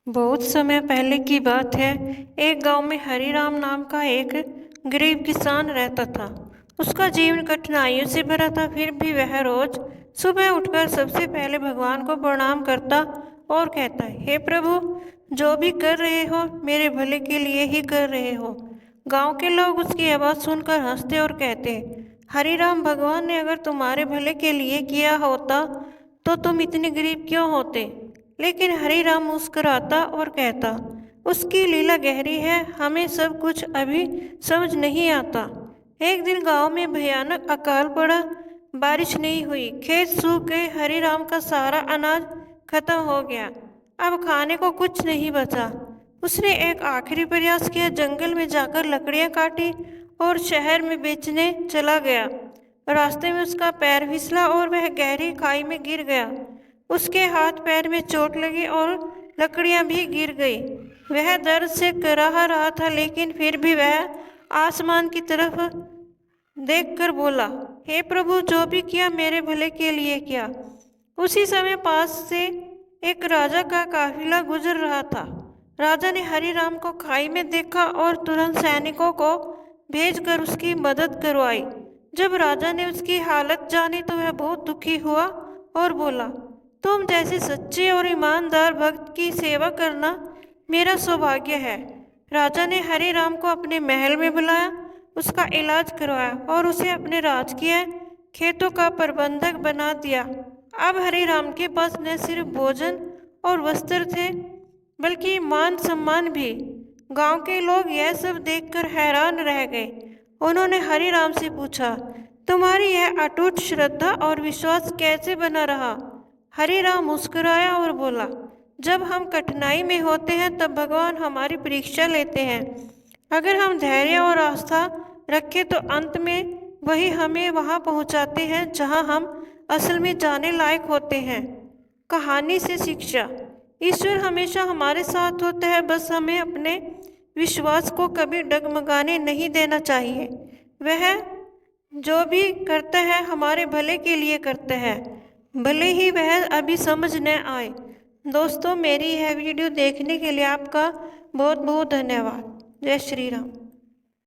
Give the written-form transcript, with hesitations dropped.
बहुत समय पहले की बात है। एक गांव में हरिराम नाम का एक गरीब किसान रहता था। उसका जीवन कठिनाइयों से भरा था, फिर भी वह रोज सुबह उठकर सबसे पहले भगवान को प्रणाम करता और कहता, हे प्रभु, जो भी कर रहे हो मेरे भले के लिए ही कर रहे हो। गांव के लोग उसकी आवाज़ सुनकर हंसते और कहते, हरिराम, भगवान ने अगर तुम्हारे भले के लिए किया होता तो तुम इतने गरीब क्यों होते। लेकिन हरिराम मुस्कुराता और कहता, उसकी लीला गहरी है, हमें सब कुछ अभी समझ नहीं आता। एक दिन गांव में भयानक अकाल पड़ा। बारिश नहीं हुई, खेत सूख गए, हरिराम का सारा अनाज खत्म हो गया। अब खाने को कुछ नहीं बचा। उसने एक आखिरी प्रयास किया, जंगल में जाकर लकड़ियां काटी और शहर में बेचने चला गया। रास्ते में उसका पैर फिसला और वह गहरी खाई में गिर गया। उसके हाथ पैर में चोट लगी और लकड़ियां भी गिर गई। वह दर्द से कराह रहा था, लेकिन फिर भी वह आसमान की तरफ देखकर बोला, हे प्रभु, जो भी किया मेरे भले के लिए किया। उसी समय पास से एक राजा का काफिला गुजर रहा था। राजा ने हरिराम को खाई में देखा और तुरंत सैनिकों को भेजकर उसकी मदद करवाई। जब राजा ने उसकी हालत जानी तो वह बहुत दुखी हुआ और बोला, तुम जैसे सच्चे और ईमानदार भक्त की सेवा करना मेरा सौभाग्य है। राजा ने हरिराम को अपने महल में बुलाया, उसका इलाज करवाया और उसे अपने राजकीय खेतों का प्रबंधक बना दिया। अब हरिराम के पास न सिर्फ भोजन और वस्त्र थे, बल्कि मान सम्मान भी। गांव के लोग यह सब देखकर हैरान रह गए। उन्होंने हरिराम से पूछा, तुम्हारी यह अटूट श्रद्धा और विश्वास कैसे बना रहा। हरिराम मुस्कुराया और बोला, जब हम कठिनाई में होते हैं तब भगवान हमारी परीक्षा लेते हैं। अगर हम धैर्य और आस्था रखें तो अंत में वही हमें वहां पहुंचाते हैं जहां हम असल में जाने लायक होते हैं। कहानी से शिक्षा, ईश्वर हमेशा हमारे साथ होता है, बस हमें अपने विश्वास को कभी डगमगाने नहीं देना चाहिए। वह जो भी करता है हमारे भले के लिए करता है, भले ही वह अभी समझ न आए। दोस्तों, मेरी यह वीडियो देखने के लिए आपका बहुत बहुत धन्यवाद। जय श्री राम।